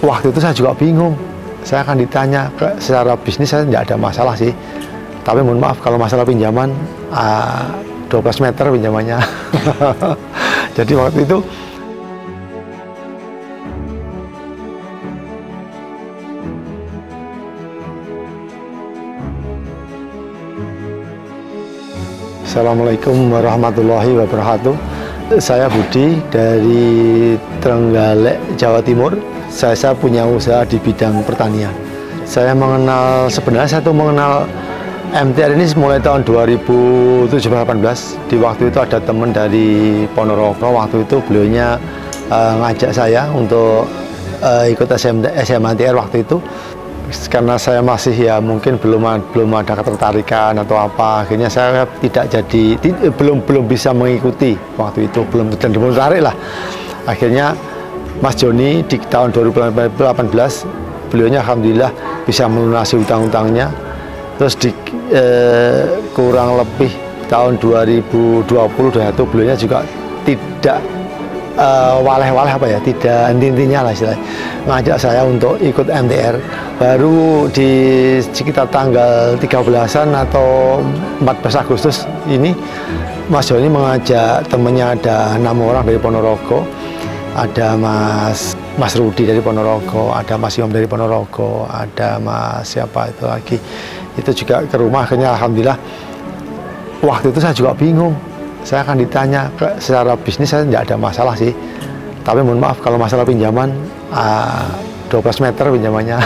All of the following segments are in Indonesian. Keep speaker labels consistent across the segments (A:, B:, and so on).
A: Waktu itu saya juga bingung. Saya akan ditanya, secara bisnis saya tidak ada masalah sih. Tapi mohon maaf kalau masalah pinjaman, 12 meter pinjamannya. Jadi waktu itu Assalamualaikum warahmatullahi wabarakatuh. Saya Budi dari Trenggalek, Jawa Timur. Saya punya usaha di bidang pertanian. Sebenarnya saya tuh mengenal MTR ini mulai tahun 2017-18. Di waktu itu ada teman dari Ponorogo. Waktu itu beliaunya ngajak saya untuk ikut SMA MTR waktu itu. Karena saya masih mungkin belum ada ketertarikan atau apa, akhirnya saya belum bisa mengikuti waktu itu, belum tertarik lah. Akhirnya Mas Joni di tahun 2018 beliaunya alhamdulillah bisa melunasi utang-utangnya. Terus kurang lebih tahun 2020 itu beliaunya juga tidak tidak intinya lah istilahnya, ngajak saya untuk ikut MTR. Baru di sekitar tanggal 13-an atau 14 Agustus ini Mas Joni mengajak temennya, ada 6 orang dari Ponorogo, ada Mas Rudi dari Ponorogo, ada Mas Yom dari Ponorogo, ada Mas siapa itu lagi, itu juga ke rumah. Akhirnya alhamdulillah waktu itu saya juga bingung. Saya akan ditanya, secara bisnis saya tidak ada masalah sih. Tapi mohon maaf kalau masalah pinjaman, 12 meter pinjamannya.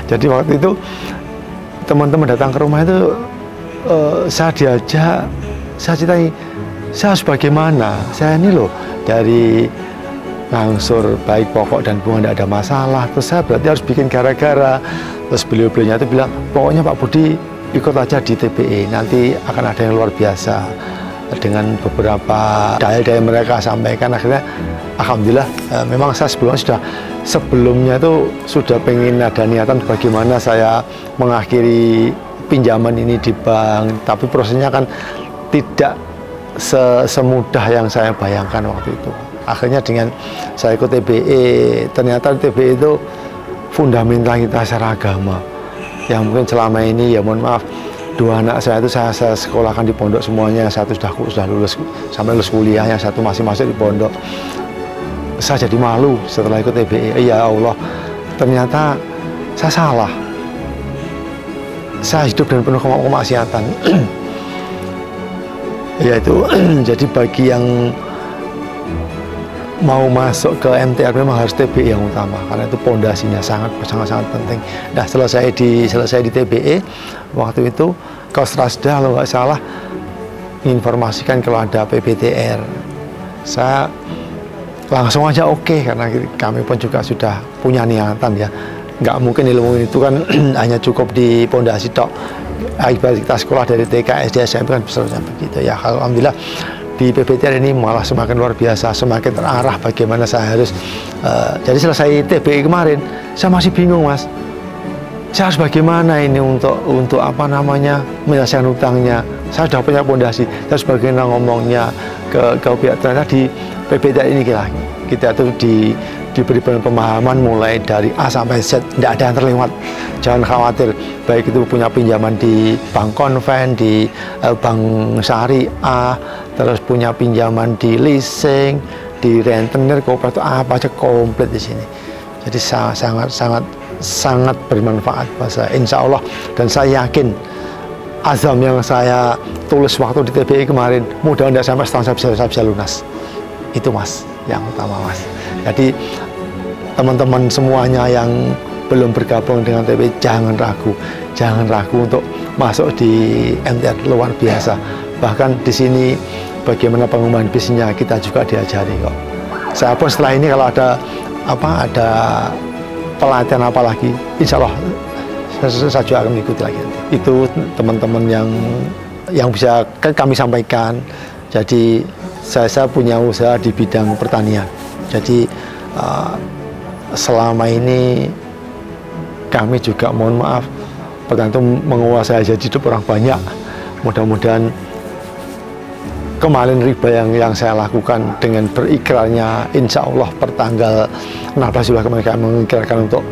A: Jadi waktu itu teman-teman datang ke rumah itu, saya diajak, saya ceritain, saya harus bagaimana. Saya ini loh dari ngangsur baik pokok dan bunga tidak ada masalah. Terus saya berarti harus bikin gara-gara. Terus beliau-beliaunya itu bilang, pokoknya Pak Budi ikut aja di TBE, nanti akan ada yang luar biasa. Dengan beberapa dalil-dalil mereka sampaikan, akhirnya alhamdulillah memang saya sebelumnya itu sudah pengen ada niatan bagaimana saya mengakhiri pinjaman ini di bank, tapi prosesnya kan tidak semudah yang saya bayangkan waktu itu. Akhirnya dengan saya ikut TBE, ternyata TBE itu fundamental kita secara agama yang mungkin selama ini mohon maaf, 2 anak saya itu saya sekolahkan di pondok semuanya. Yang satu sudah lulus sampai lulus kuliah, yang satu masih masuk di pondok. Saya jadi malu setelah ikut TBE. Ya Allah, ternyata saya salah. Saya hidup dengan penuh kemaksiatan. Ya itu jadi bagi yang mau masuk ke MTR memang harus TBE yang utama, karena itu pondasinya sangat penting. Nah, selesai di TBE waktu itu Kosrasda kalau nggak salah menginformasikan kalau ada PBTR. Saya langsung aja oke, karena kami pun juga sudah punya niatan ya. Nggak mungkin ilmu itu kan hanya cukup di pondasi tok. Ibarat kita sekolah dari TK, SD, SMP kan bisa begitu ya. Alhamdulillah di PBTR ini malah semakin luar biasa, semakin terarah bagaimana saya harus jadi selesai TBE kemarin saya masih bingung, Mas, saya harus bagaimana ini untuk apa namanya menyelesaikan utangnya. Saya sudah punya pondasi, saya harus bagaimana ngomongnya ke pihak. Ternyata di PBTR ini kita tuh diberi pemahaman mulai dari A sampai Z, tidak ada yang terlewat. Jangan khawatir, baik itu punya pinjaman di bank konven, di bank syariah, terus punya pinjaman di leasing, di rentenir, kooperatif, apa aja komplit di sini. Jadi sangat bermanfaat buat saya, insya Allah. Dan saya yakin azam yang saya tulis waktu di TBE kemarin, mudah-mudahan sampai setahun saya bisa lunas. Itu Mas, yang utama Mas. Jadi teman-teman semuanya yang belum bergabung dengan TBE, jangan ragu untuk masuk di MTR, luar biasa. Bahkan di sini bagaimana pengembangan bisnisnya kita juga diajari kok. Saya pun setelah ini kalau ada pelatihan apa lagi, insya Allah saya juga akan mengikuti lagi. Itu teman-teman yang bisa kami sampaikan. Jadi saya punya usaha di bidang pertanian. Jadi selama ini kami juga mohon maaf pertanian itu menguasai hajat hidup orang banyak. Mudah-mudahan kemarin riba yang saya lakukan dengan berikrarnya insya Allah pertanggal kenapa sih mereka memikirkan untuk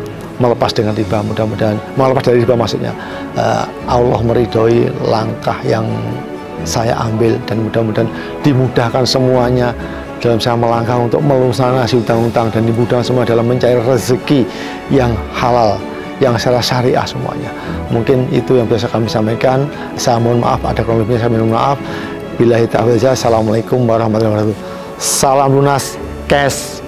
A: melepas dengan riba. Mudah-mudahan melepas dari riba maksudnya Allah meridhoi langkah yang saya ambil, dan mudah-mudahan dimudahkan semuanya dalam saya melangkah untuk melunasi hutang-hutang, dan dimudahkan semua dalam mencari rezeki yang halal, yang secara syariah semuanya. Mungkin itu yang bisa kami sampaikan. Saya mohon maaf ada kurang lebihnya, saya mohon maaf. Billahi taufiq. Assalamualaikum warahmatullahi wabarakatuh. Salam lunas, cash.